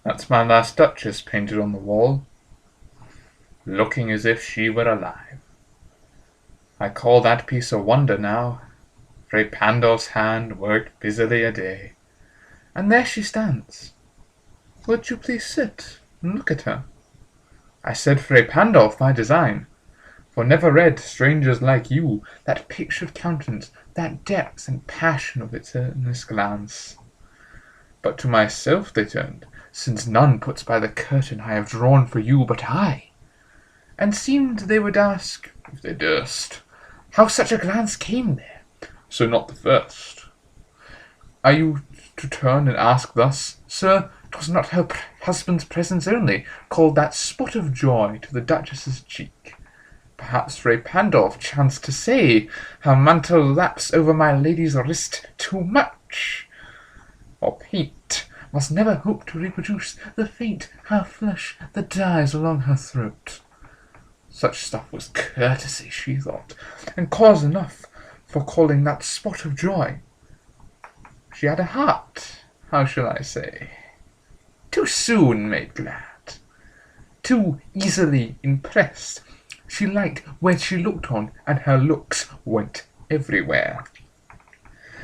That's my last Dutchess painted on the wall, looking as if she were alive. I call that piece a wonder now. Fray Pandolf's hand worked busily a day, and there she stands. Would you please sit and look at her? I said Fray Pandolf by design, for never read strangers like you that pictured countenance, that depth and passion of its earnest glance. But to myself they turned, since none puts by the curtain I have drawn for you but I, and seemed they would ask, if they durst, how such a glance came there, so not the first. Are you to turn and ask thus, Sir, 'twas not her husband's presence only called that spot of joy to the Duchess's cheek? Perhaps Fray Pandolf chanced to say, her mantle laps over my lady's wrist too much, or paint must never hope to reproduce the faint half flush that dies along her throat. Such stuff was courtesy, she thought, and cause enough for calling that spot of joy. She had a heart, how shall I say, too soon made glad, too easily impressed. She liked where she looked on, and her looks went everywhere.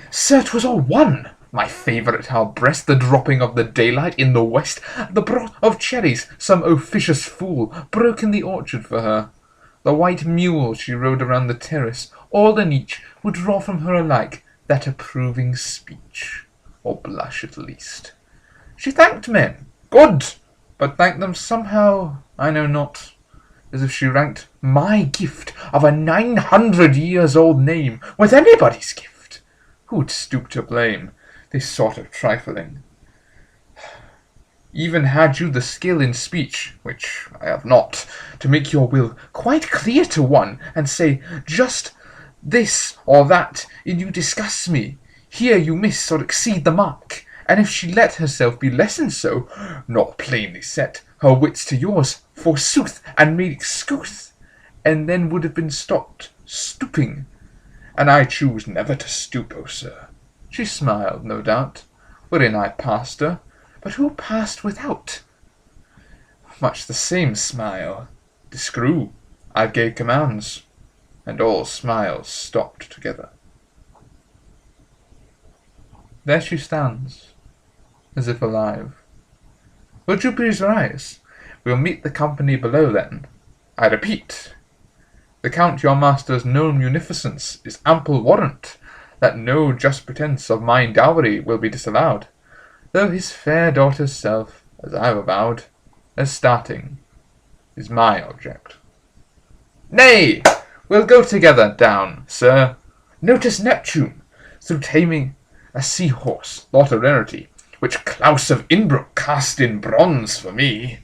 Sir, 'twas all one, my favourite her breast, the dropping of the daylight in the west, the broth of cherries some officious fool broke in the orchard for her, the white mule she rode around the terrace, all and each would draw from her alike that approving speech, or blush at least. She thanked men, good, but thanked them somehow, I know not, as if she ranked my gift of a 900-years-old name with anybody's gift. Who'd stoop to blame this sort of trifling? Even had you the skill in speech, which I have not, to make your will quite clear to one, and say, just this or that in you disgusts me, here you miss or exceed the mark, and if she let herself be lessoned so, not plainly set her wits to yours, forsooth, and made excuse, and then would have been stopped stooping, and I choose never to stoop, O sir. She smiled, no doubt, wherein I passed her, but who passed without? Much the same smile. Discrew, I gave commands, and all smiles stopped together. There she stands, as if alive. Would you please rise? We'll meet the company below then. I repeat, the Count your master's known munificence is ample warrant that no just pretence of my dowry will be disallowed, though his fair daughter's self, as I've avowed, as starting, is my object. Nay, we'll go together down, sir. Notice Neptune, through taming a sea-horse, thought a rarity, which Claus of Innsbruck cast in bronze for me.